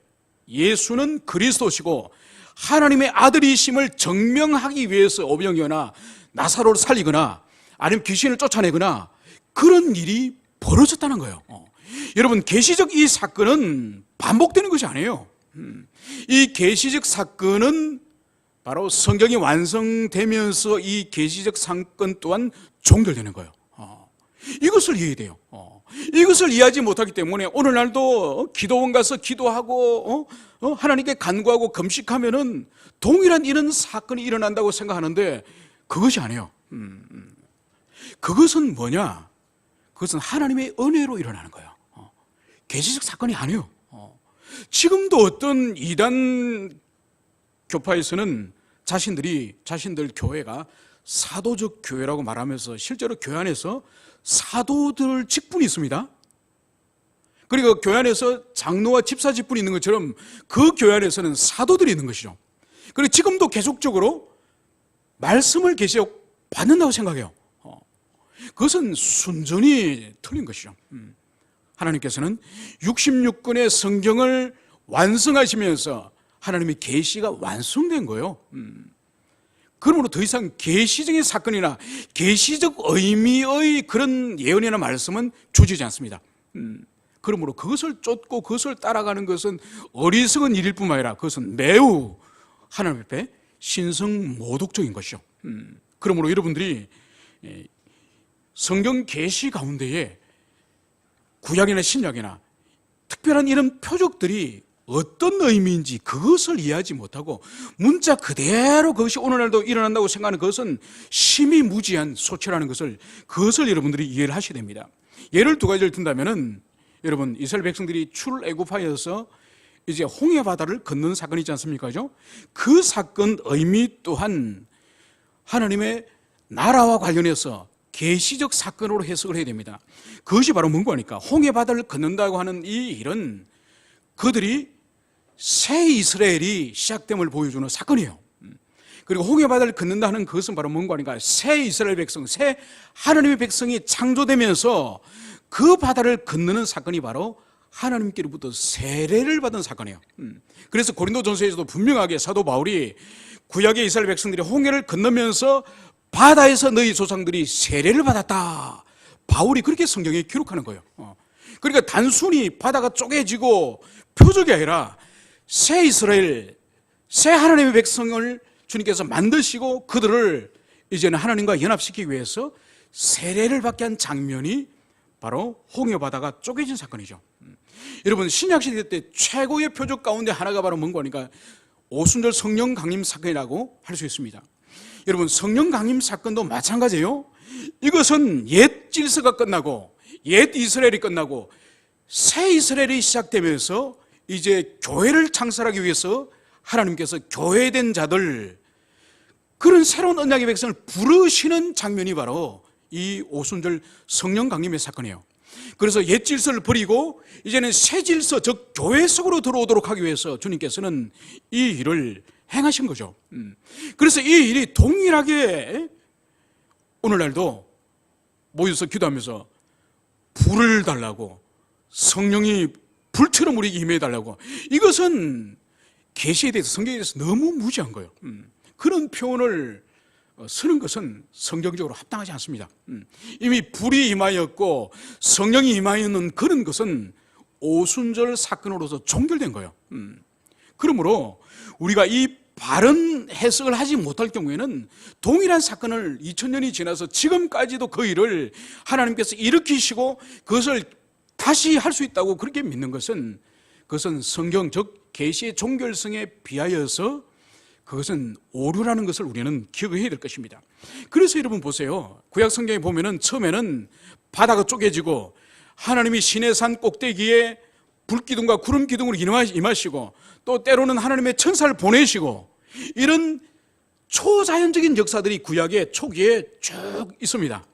A: 예수는 그리스도시고 하나님의 아들이심을 증명하기 위해서 오병이어나 나사로를 살리거나 아니면 귀신을 쫓아내거나 그런 일이 벌어졌다는 거예요. 여러분, 계시적 이 사건은 반복되는 것이 아니에요. 이 계시적 사건은 바로 성경이 완성되면서 이 계시적 사건 또한 종결되는 거예요. 이것을 이해해야 돼요. 이것을 이해하지 못하기 때문에 오늘날도 기도원 가서 기도하고 하나님께 간구하고 금식하면은 동일한 이런 사건이 일어난다고 생각하는데 그것이 아니에요. 그것은 뭐냐? 그것은 하나님의 은혜로 일어나는 거예요. 계시적 사건이 아니에요. 지금도 어떤 이단 교파에서는 자신들 교회가 사도적 교회라고 말하면서 실제로 교회 안에서 사도들 직분이 있습니다. 그리고 교회 안에서 장로와 집사 직분이 있는 것처럼 그 교회 안에서는 사도들이 있는 것이죠. 그리고 지금도 계속적으로 말씀을 계속 받는다고 생각해요. 그것은 순전히 틀린 것이죠. 하나님께서는 66권의 성경을 완성하시면서 하나님의 계시가 완성된 거예요. 그러므로 더 이상 계시적인 사건이나 계시적 의미의 그런 예언이나 말씀은 주어지지 않습니다. 그러므로 그것을 쫓고 그것을 따라가는 것은 어리석은 일일 뿐만 아니라 그것은 매우 하나님 앞에 신성 모독적인 것이죠. 그러므로 여러분들이 성경 계시 가운데에 구약이나 신약이나 특별한 이런 표적들이 어떤 의미인지 그것을 이해하지 못하고 문자 그대로 그것이 오늘날도 일어난다고 생각하는 그것은 심히 무지한 소치라는 그것을 여러분들이 이해를 하셔야 됩니다. 예를 두 가지를 든다면은 여러분, 이스라엘 백성들이 출애굽하여서 이제 홍해 바다를 건너는 사건이 있지 않습니까? 그 사건 의미 또한 하나님의 나라와 관련해서 계시적 사건으로 해석을 해야 됩니다. 그것이 바로 뭔가 하니까 홍해 바다를 건넌다고 하는 이 일은 그들이 새 이스라엘이 시작됨을 보여주는 사건이에요. 그리고 홍해 바다를 건넌다 하는 그것은 바로 뭔가 하니까 새 이스라엘 백성, 새 하나님의 백성이 창조되면서 그 바다를 건너는 사건이 바로 하나님께로부터 세례를 받은 사건이에요. 그래서 고린도전서에서도 분명하게 사도 바울이 구약의 이스라엘 백성들이 홍해를 건너면서 바다에서 너희 조상들이 세례를 받았다, 바울이 그렇게 성경에 기록하는 거예요. 그러니까 단순히 바다가 쪼개지고 표적이 아니라 새 이스라엘, 새 하나님의 백성을 주님께서 만드시고 그들을 이제는 하나님과 연합시키기 위해서 세례를 받게 한 장면이 바로 홍해 바다가 쪼개진 사건이죠. 여러분, 신약시대 때 최고의 표적 가운데 하나가 바로 뭔가 하니까 오순절 성령 강림 사건이라고 할 수 있습니다. 여러분, 성령 강림 사건도 마찬가지예요. 이것은 옛 질서가 끝나고 옛 이스라엘이 끝나고 새 이스라엘이 시작되면서 이제 교회를 창설하기 위해서 하나님께서 교회된 자들, 그런 새로운 언약의 백성을 부르시는 장면이 바로 이 오순절 성령 강림의 사건이에요. 그래서 옛 질서를 버리고 이제는 새 질서, 즉 교회 속으로 들어오도록 하기 위해서 주님께서는 이 일을 행하신 거죠. 그래서 이 일이 동일하게 오늘날도 모여서 기도하면서 불을 달라고, 성령이 불처럼 우리에게 임해달라고, 이것은 계시에 대해서, 성경에 대해서 너무 무지한 거예요. 그런 표현을 쓰는 것은 성경적으로 합당하지 않습니다. 이미 불이 임하였고 성령이 임하였는 그런 것은 오순절 사건으로서 종결된 거예요. 그러므로 우리가 이 바른 해석을 하지 못할 경우에는 동일한 사건을 2000년이 지나서 지금까지도 그 일을 하나님께서 일으키시고 그것을 다시 할 수 있다고 그렇게 믿는 것은, 그것은 성경, 즉 계시의 종결성에 비하여서 그것은 오류라는 것을 우리는 기억해야 될 것입니다. 그래서 여러분 보세요. 구약 성경에 보면은 처음에는 바다가 쪼개지고 하나님이 시내산 꼭대기에 불기둥과 구름 기둥으로 임하시고 또 때로는 하나님의 천사를 보내시고 이런 초자연적인 역사들이 구약의 초기에 쭉 있습니다.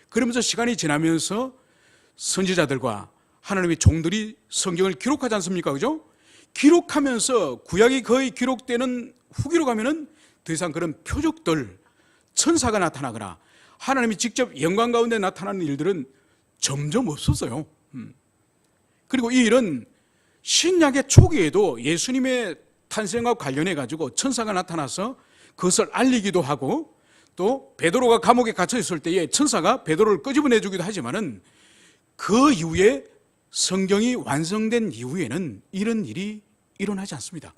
A: 그러면서 시간이 지나면서 선지자들과 하나님의 종들이 성경을 기록하지 않습니까? 그죠? 기록하면서 구약이 거의 기록되는 후기로 가면은 더 이상 그런 표적들, 천사가 나타나거나 하나님이 직접 영광 가운데 나타나는 일들은 점점 없었어요. 그리고 이 일은 신약의 초기에도 예수님의 탄생과 관련해 가지고 천사가 나타나서 그것을 알리기도 하고, 또 베드로가 감옥에 갇혀 있을 때에 천사가 베드로를 끄집어내 주기도 하지만은 그 이후에 성경이 완성된 이후에는 이런 일이 일어나지 않습니다.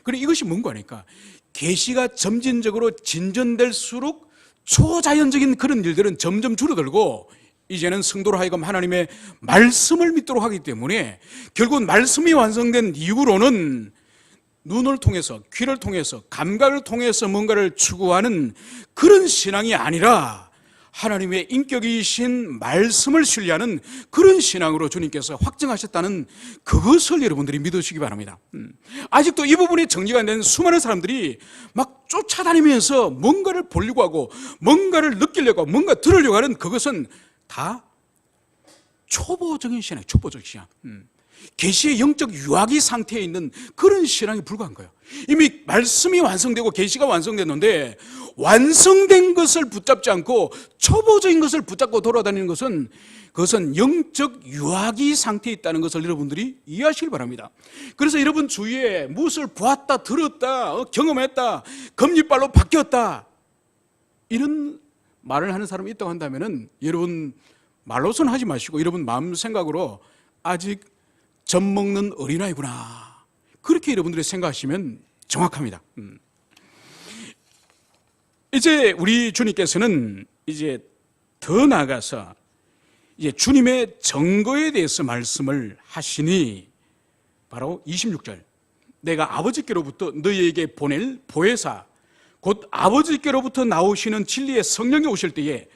A: 그리고 이것이 뭔가 하니까 계시가 점진적으로 진전될수록 초자연적인 그런 일들은 점점 줄어들고 이제는 성도로 하여금 하나님의 말씀을 믿도록 하기 때문에 결국 말씀이 완성된 이후로는 눈을 통해서, 귀를 통해서, 감각을 통해서 뭔가를 추구하는 그런 신앙이 아니라 하나님의 인격이신 말씀을 신뢰하는 그런 신앙으로 주님께서 확정하셨다는 그것을 여러분들이 믿으시기 바랍니다. 아직도 이 부분이 정리가 안 된 수많은 사람들이 막 쫓아다니면서 뭔가를 보려고 하고 뭔가를 느끼려고 하고 뭔가 들으려고 하는 그것은 다 초보적인 신앙이에요. 초보적인 신앙. 계시의 영적 유아기 상태에 있는 그런 신앙에 불과한 거예요. 이미 말씀이 완성되고 계시가 완성됐는데 완성된 것을 붙잡지 않고 초보적인 것을 붙잡고 돌아다니는 것은, 그것은 영적 유아기 상태에 있다는 것을 여러분들이 이해하시길 바랍니다. 그래서 여러분 주위에 무엇을 보았다, 들었다, 경험했다, 금리발로 바뀌었다 이런 말을 하는 사람이 있다고 한다면은 여러분 말로서는 하지 마시고 여러분 마음 생각으로 아직 젖 먹는 어린아이구나, 그렇게 여러분들이 생각하시면 정확합니다. 이제 우리 주님께서는 이제 더 나아가서 이제 주님의 증거에 대해서 말씀을 하시니 바로 26절, 내가 아버지께로부터 너희에게 보낼 보혜사 곧 아버지께로부터 나오시는 진리의 성령이 오실 때에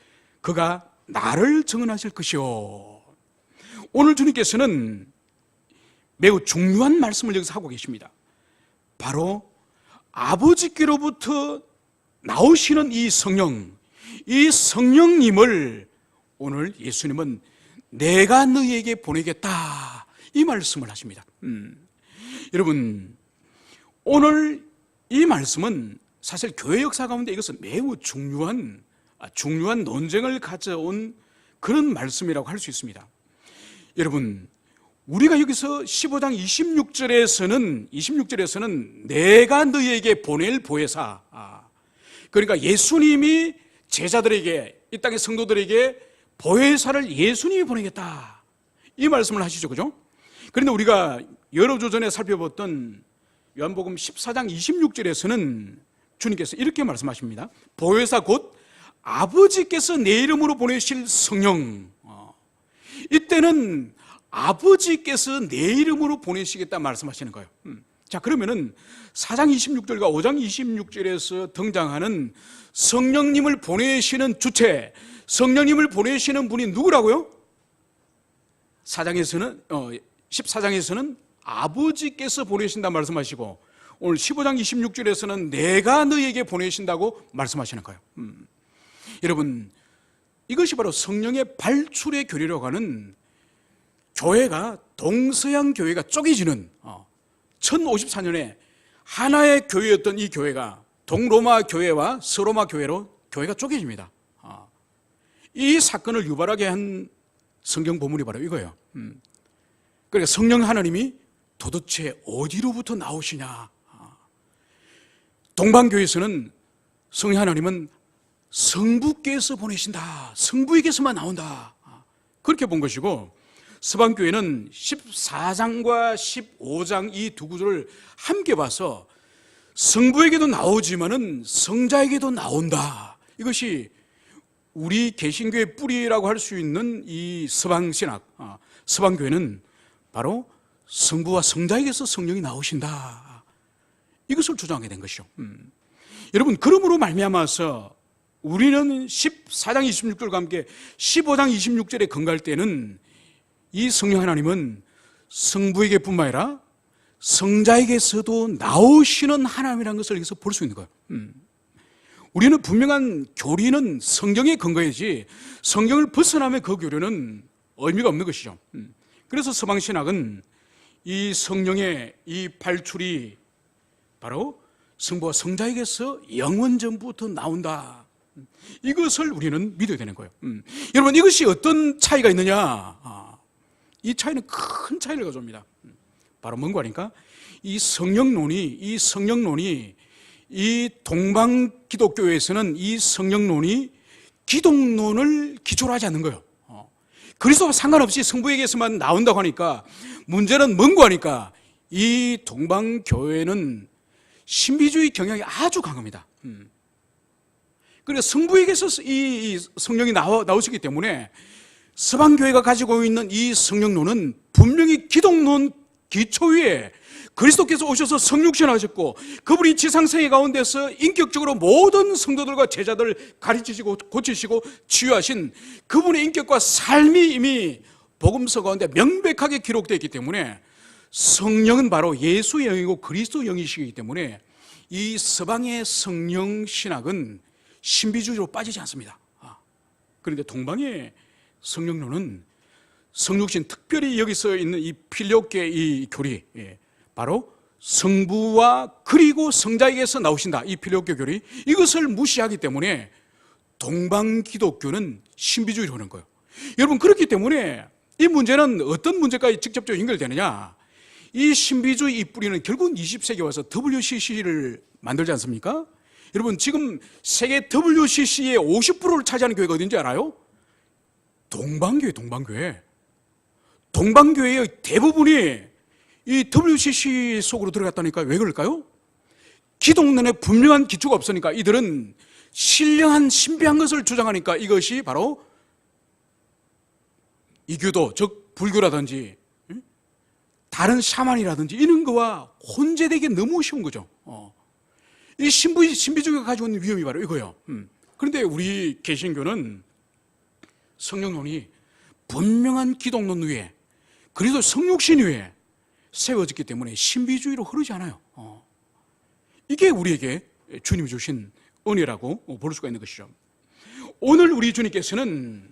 A: 그가 나를 증언하실 것이요. 오늘 주님께서는 매우 중요한 말씀을 여기서 하고 계십니다. 바로 아버지께로부터 나오시는 이 성령, 이 성령님을 오늘 예수님은 내가 너희에게 보내겠다, 이 말씀을 하십니다. 여러분, 오늘 이 말씀은 사실 교회 역사 가운데 이것은 매우 중요한 논쟁을 가져온 그런 말씀이라고 할 수 있습니다. 여러분, 우리가 여기서 15장 26절에서는 내가 너희에게 보낼 보혜사, 그러니까 예수님이 제자들에게, 이 땅의 성도들에게 보혜사를 예수님이 보내겠다, 이 말씀을 하시죠, 그죠? 그런데 우리가 여러 주 전에 살펴봤던 요한복음 14장 26절에서는 주님께서 이렇게 말씀하십니다. 보혜사 곧 아버지께서 내 이름으로 보내실 성령. 이때는 아버지께서 내 이름으로 보내시겠다 말씀하시는 거예요. 자, 그러면은 4장 26절과 5장 26절에서 등장하는 성령님을 보내시는 주체, 성령님을 보내시는 분이 누구라고요? 14장에서는 아버지께서 보내신다 말씀하시고, 오늘 15장 26절에서는 내가 너희에게 보내신다고 말씀하시는 거예요. 여러분, 이것이 바로 성령의 발출의 교리라고 하는, 교회가, 동서양 교회가 쪼개지는 1054년에 하나의 교회였던 이 교회가 동로마 교회와 서로마 교회로 교회가 쪼개집니다. 이 사건을 유발하게 한 성경 본문이 바로 이거예요. 그러니까 성령 하나님이 도대체 어디로부터 나오시냐. 동방교회에서는 성령 하나님은 성부께서 보내신다, 성부에게서만 나온다, 그렇게 본 것이고, 서방교회는 14장과 15장 이 두 구절을 함께 봐서 성부에게도 나오지만은 성자에게도 나온다, 이것이 우리 개신교의 뿌리라고 할 수 있는 이 서방신학, 서방교회는 바로 성부와 성자에게서 성령이 나오신다, 이것을 주장하게 된 것이죠. 여러분, 그러므로 말미암아서 우리는 14장 26절과 함께 15장 26절에 건갈 때는 이 성령 하나님은 성부에게 뿐만 아니라 성자에게서도 나오시는 하나님이라는 것을 여기서 볼 수 있는 거예요. 우리는 분명한 교리는 성경에 근거해야지 성경을 벗어나면 그 교리는 의미가 없는 것이죠. 그래서 서방신학은 이 성령의 이 발출이 바로 성부와 성자에게서 영원 전부터 나온다, 이것을 우리는 믿어야 되는 거예요. 여러분, 이것이 어떤 차이가 있느냐? 이 차이는 큰 차이를 가져옵니다. 바로 뭔가 하니까 이 성령론이 이 동방 기독교에서는 이 성령론이 기독론을 기초로 하지 않는 거예요. 그리스도와 상관없이 성부에게서만 나온다고 하니까 문제는 뭔가 하니까 이 동방 교회는 신비주의 경향이 아주 강합니다. 그래서 성부에게서 이 성령이 나오시기 때문에 서방교회가 가지고 있는 이 성령론은 분명히 기독론 기초 위에 그리스도께서 오셔서 성육신하셨고 그분이 지상생애 가운데서 인격적으로 모든 성도들과 제자들 가르치시고 고치시고 치유하신 그분의 인격과 삶이 이미 복음서 가운데 명백하게 기록되어 있기 때문에 성령은 바로 예수의 영이고 그리스도의 영이시기 때문에 이 서방의 성령 신학은 신비주의로 빠지지 않습니다. 그런데 동방의 성령론은 성육신, 특별히 여기서 있는 이 필요계 이 교리, 바로 성부와 그리고 성자에게서 나오신다, 이 필요계 교리, 이것을 무시하기 때문에 동방 기독교는 신비주의로 하는 거예요. 여러분, 그렇기 때문에 이 문제는 어떤 문제까지 직접적으로 연결되느냐? 이 신비주의 이 뿌리는 결국은 20세기에 와서 WCC를 만들지 않습니까? 여러분, 지금 세계 WCC의 50%를 차지하는 교회가 어딘지 알아요? 동방교회의 대부분이 이 WCC 속으로 들어갔다니까. 왜 그럴까요? 기독론에 분명한 기초가 없으니까 이들은 신령한 신비한 것을 주장하니까 이것이 바로 이교도, 즉 불교라든지 다른 샤만이라든지 이런 거와 혼재되기 너무 쉬운 거죠. 이 신비주의가 가지고 있는 위험이 바로 이거예요. 그런데 우리 개신교는 성령론이 분명한 기독론 위에, 그리고 성육신 위에 세워졌기 때문에 신비주의로 흐르지 않아요. 이게 우리에게 주님이 주신 은혜라고 볼 수가 있는 것이죠. 오늘 우리 주님께서는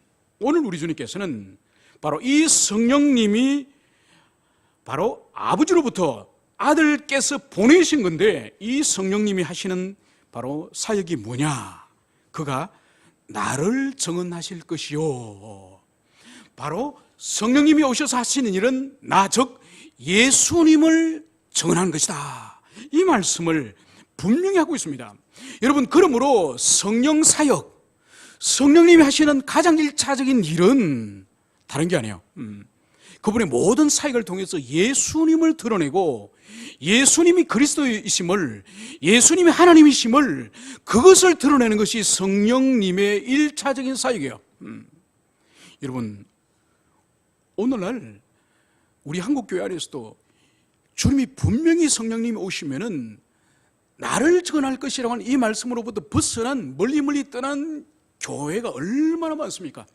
A: 바로 이 성령님이 바로 아버지로부터 아들께서 보내신 건데, 이 성령님이 하시는 바로 사역이 뭐냐? 그가 나를 증언하실 것이요. 바로 성령님이 오셔서 하시는 일은 나, 즉 예수님을 증언하는 것이다. 이 말씀을 분명히 하고 있습니다. 여러분, 그러므로 성령 사역, 성령님이 하시는 가장 1차적인 일은 다른 게 아니에요. 그분의 모든 사역을 통해서 예수님을 드러내고, 예수님이 그리스도이심을, 예수님이 하나님이심을, 그것을 드러내는 것이 성령님의 1차적인 사역이에요. 여러분, 오늘날 우리 한국교회 안에서도 주님이 분명히 성령님이 오시면은 나를 증언할 것이라고 하는 이 말씀으로부터 벗어난 멀리 떠난 교회가 얼마나 많습니까?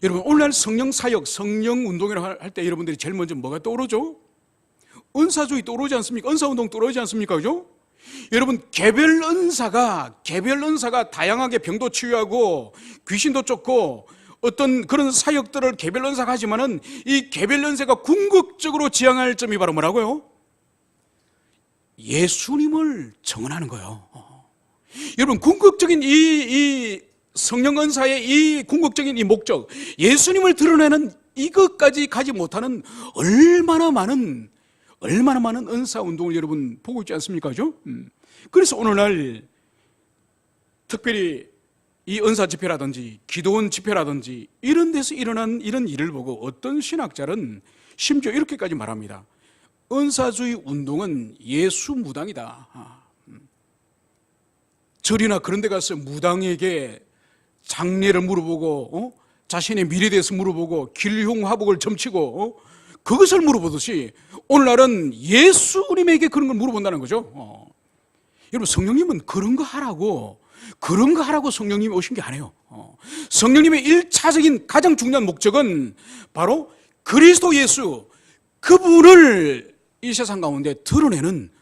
A: 여러분, 오늘날 성령 사역, 성령 운동이라고 할 때 여러분들이 제일 먼저 뭐가 떠오르죠? 은사주의 떠오르지 않습니까? 은사운동 떠오르지 않습니까? 그죠? 여러분, 개별 은사가 다양하게 병도 치유하고 귀신도 쫓고 어떤 그런 사역들을 개별 은사가 하지만은 이 개별 은사가 궁극적으로 지향할 점이 바로 뭐라고요? 예수님을 증언하는 거예요. 여러분, 궁극적인 이 성령 은사의 이 궁극적인 이 목적, 예수님을 드러내는 이것까지 가지 못하는 얼마나 많은 은사 운동을 여러분 보고 있지 않습니까? 그죠? 그래서 오늘날 특별히 이 은사 집회라든지 기도원 집회라든지 이런 데서 일어난 이런 일을 보고 어떤 신학자는 심지어 이렇게까지 말합니다. 은사주의 운동은 예수 무당이다. 절이나 그런 데 가서 무당에게 장례를 물어보고 자신의 미래에 대해서 물어보고 길흉화복을 점치고 그것을 물어보듯이 오늘날은 예수님에게 그런 걸 물어본다는 거죠. 여러분, 성령님은 그런 거 하라고 성령님이 오신 게 아니에요. 성령님의 1차적인 가장 중요한 목적은 바로 그리스도 예수, 그분을 이 세상 가운데 드러내는,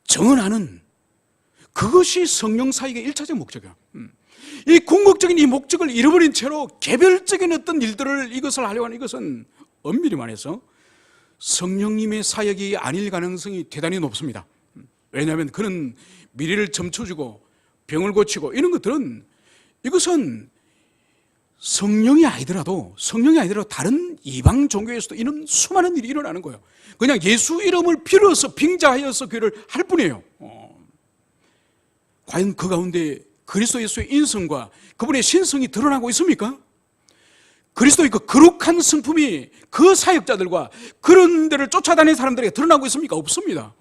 A: 증언하는, 그것이 성령 사역의 1차적 목적이에요. 이 궁극적인 이 목적을 잃어버린 채로 개별적인 어떤 일들을 이것을 하려고 하는 이것은 엄밀히 말해서 성령님의 사역이 아닐 가능성이 대단히 높습니다. 왜냐하면 그는 미래를 점쳐주고 병을 고치고 이런 것들은 이것은 성령이 아니더라도 다른 이방 종교에서도 이런 수많은 일이 일어나는 거예요. 그냥 예수 이름을 빌어서 빙자하여서 그를 할 뿐이에요. 과연 그 가운데 그리스도 예수의 인성과 그분의 신성이 드러나고 있습니까? 그리스도의 그 거룩한 성품이 그 사역자들과 그런 데를 쫓아다니는 사람들에게 드러나고 있습니까? 없습니다.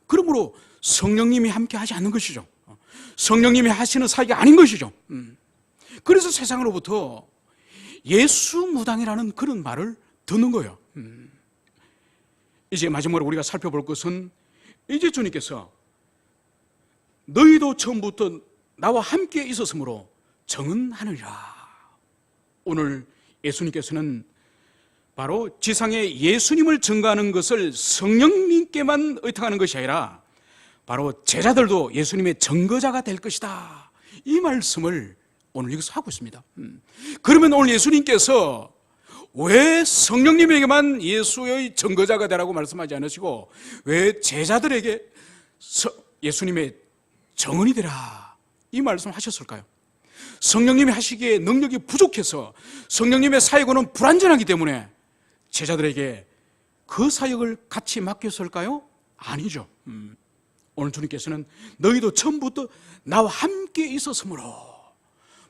A: 그러므로 성령님이 함께 하지 않는 것이죠. 성령님이 하시는 사역이 아닌 것이죠. 그래서 세상으로부터 예수 무당이라는 그런 말을 듣는 거예요. 이제 마지막으로 우리가 살펴볼 것은, 이제 주님께서 너희도 처음부터 나와 함께 있었으므로 증언하느니라. 오늘 예수님께서는 바로 지상에 예수님을 증거하는 것을 성령님께만 의탁하는 것이 아니라 바로 제자들도 예수님의 증거자가 될 것이다. 이 말씀을 오늘 여기서 하고 있습니다. 그러면 오늘 예수님께서 왜 성령님에게만 예수의 증거자가 되라고 말씀하지 않으시고 왜 제자들에게 예수님의 증언이 되라 이 말씀을 하셨을까요? 성령님이 하시기에 능력이 부족해서 성령님의 사역은 불완전하기 때문에 제자들에게 그 사역을 같이 맡겼을까요? 아니죠. 오늘 주님께서는 너희도 처음부터 나와 함께 있었으므로,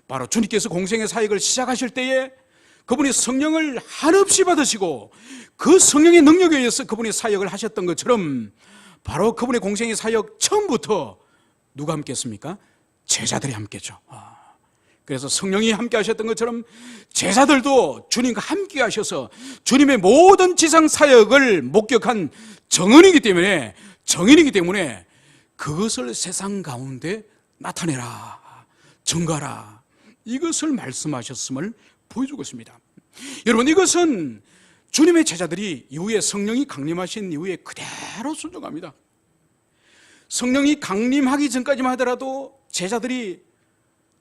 A: 바로 주님께서 공생의 사역을 시작하실 때에 그분이 성령을 한없이 받으시고 그 성령의 능력에 의해서 그분이 사역을 하셨던 것처럼 바로 그분의 공생의 사역 처음부터 누가 함께 했습니까? 제자들이 함께 했죠. 그래서 성령이 함께 하셨던 것처럼 제자들도 주님과 함께 하셔서 주님의 모든 지상 사역을 목격한 정인이기 때문에 그것을 세상 가운데 나타내라, 전가라, 이것을 말씀하셨음을 보여주고 있습니다. 여러분, 이것은 주님의 제자들이 이후에 성령이 강림하신 이후에 그대로 순종합니다. 성령이 강림하기 전까지만 하더라도 제자들이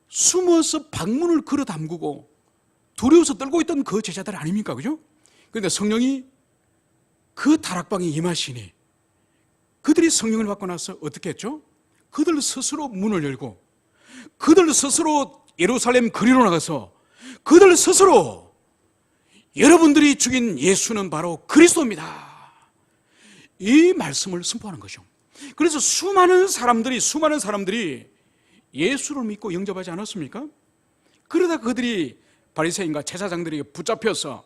A: 숨어서 방문을 걸어 담그고 두려워서 떨고 있던 그 제자들 아닙니까? 그죠? 그런데 성령이 그 다락방에 임하시니 그들이 성령을 받고 나서 어떻게 했죠? 그들 스스로 문을 열고 그들 스스로 예루살렘 거리로 나가서 그들 스스로 여러분들이 죽인 예수는 바로 그리스도입니다, 이 말씀을 선포하는 것이죠. 그래서 수많은 사람들이 예수를 믿고 영접하지 않았습니까? 그러다 그들이 바리새인과 제사장들에게 붙잡혀서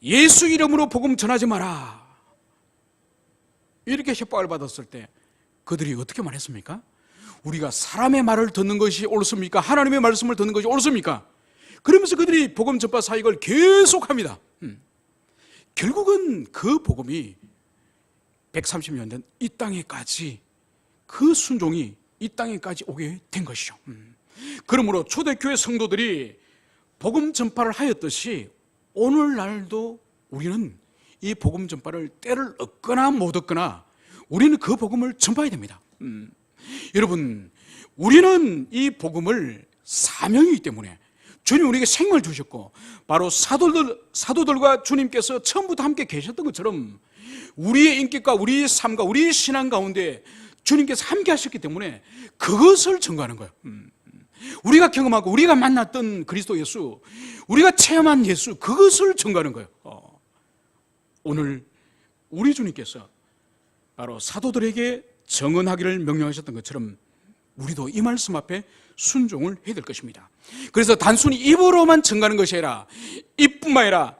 A: 예수 이름으로 복음 전하지 마라, 이렇게 협박을 받았을 때 그들이 어떻게 말했습니까? 우리가 사람의 말을 듣는 것이 옳습니까? 하나님의 말씀을 듣는 것이 옳습니까? 그러면서 그들이 복음 전파 사역을 계속합니다. 결국은 그 복음이 130년 된 이 땅에까지, 그 순종이 이 땅에까지 오게 된 것이죠. 그러므로 초대교회 성도들이 복음 전파를 하였듯이 오늘날도 우리는 이 복음 전파를 때를 얻거나 못 얻거나 우리는 그 복음을 전파해야 됩니다. 여러분, 우리는 이 복음을 사명이기 때문에 주님 우리에게 생명을 주셨고 바로 사도들과 주님께서 처음부터 함께 계셨던 것처럼 우리의 인격과 우리의 삶과 우리의 신앙 가운데 주님께서 함께 하셨기 때문에 그것을 전가하는 거예요. 우리가 경험하고 우리가 만났던 그리스도 예수, 우리가 체험한 예수, 그것을 전가하는 거예요. 오늘 우리 주님께서 바로 사도들에게 정언하기를 명령하셨던 것처럼 우리도 이 말씀 앞에 순종을 해야 될 것입니다. 그래서 단순히 입으로만 전가하는 것이 아니라 입뿐만 아니라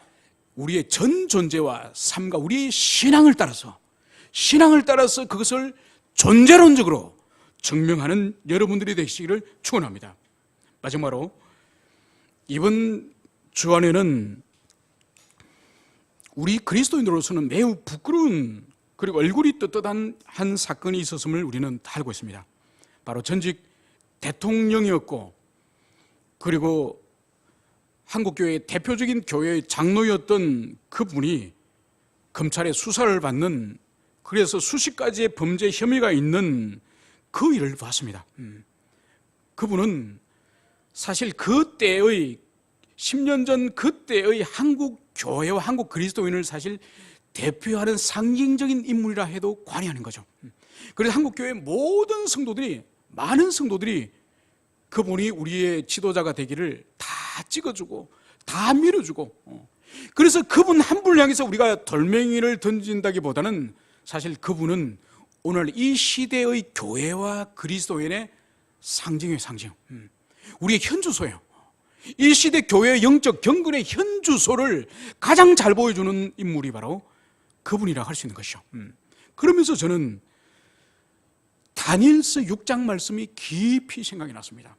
A: 우리의 전 존재와 삶과 우리의 신앙을 따라서 그것을 존재론적으로 증명하는 여러분들이 되시기를 축원합니다. 마지막으로 이번 주안에는 우리 그리스도인으로서는 매우 부끄러운 그리고 얼굴이 떳떳한 한 사건이 있었음을 우리는 다 알고 있습니다. 바로 전직 대통령이었고 그리고 한국교회의 대표적인 교회의 장로였던 그분이 검찰의 수사를 받는, 그래서 수십 가지의 범죄 혐의가 있는 그 일을 봤습니다. 그분은 사실 그때의 10년 전 그때의 한국 교회와 한국 그리스도인을 사실 대표하는 상징적인 인물이라 해도 과언이 아닌 거죠. 그래서 한국교회 모든 성도들이, 많은 성도들이 그분이 우리의 지도자가 되기를 다 찍어주고 다 밀어주고, 그래서 그분 한 분을 향해서 우리가 돌멩이를 던진다기보다는 사실 그분은 오늘 이 시대의 교회와 그리스도인의 상징이에요. 상징. 우리의 현주소예요. 이 시대 교회의 영적 경건의 현주소를 가장 잘 보여주는 인물이 바로 그분이라 할 수 있는 것이죠. 그러면서 저는 다니엘서 6장 말씀이 깊이 생각이 났습니다.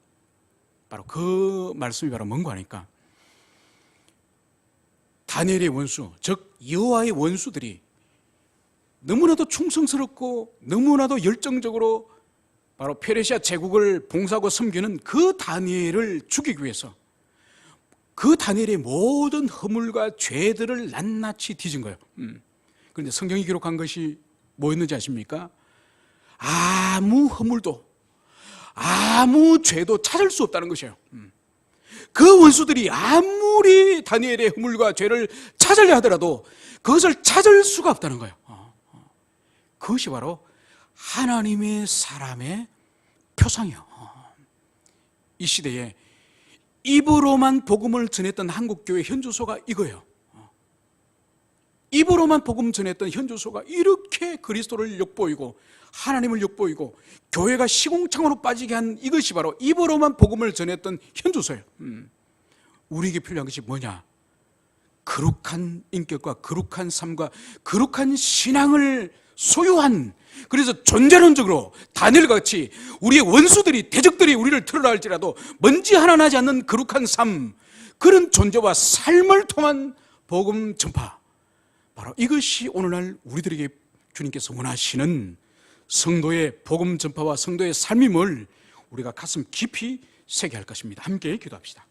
A: 바로 그 말씀이 바로 뭔가 하니까 다니엘의 원수, 즉 여호와의 원수들이 너무나도 충성스럽고 너무나도 열정적으로 바로 페르시아 제국을 봉사하고 섬기는 그 다니엘을 죽이기 위해서 그 다니엘의 모든 허물과 죄들을 낱낱이 뒤진 거예요. 그런데 성경이 기록한 것이 뭐였는지 아십니까? 아무 허물도 아무 죄도 찾을 수 없다는 것이에요. 그 원수들이 아무리 다니엘의 허물과 죄를 찾으려 하더라도 그것을 찾을 수가 없다는 거예요. 그것이 바로 하나님의 사람의 표상이에요. 이 시대에 입으로만 복음을 전했던 한국교회 현주소가 이거예요. 입으로만 복음 전했던 현주소가 이렇게 그리스도를 욕보이고 하나님을 욕보이고 교회가 시궁창으로 빠지게 한 이것이 바로 입으로만 복음을 전했던 현주소예요. 우리에게 필요한 것이 뭐냐? 거룩한 인격과 거룩한 삶과 거룩한 신앙을 소유한 그래서 존재론적으로 다니엘같이 우리의 원수들이, 대적들이 우리를 틀어라 할지라도 먼지 하나 나지 않는 거룩한 삶, 그런 존재와 삶을 통한 복음 전파, 바로 이것이 오늘날 우리들에게 주님께서 원하시는 성도의 복음 전파와 성도의 삶임을 우리가 가슴 깊이 새겨야 할 것입니다. 함께 기도합시다.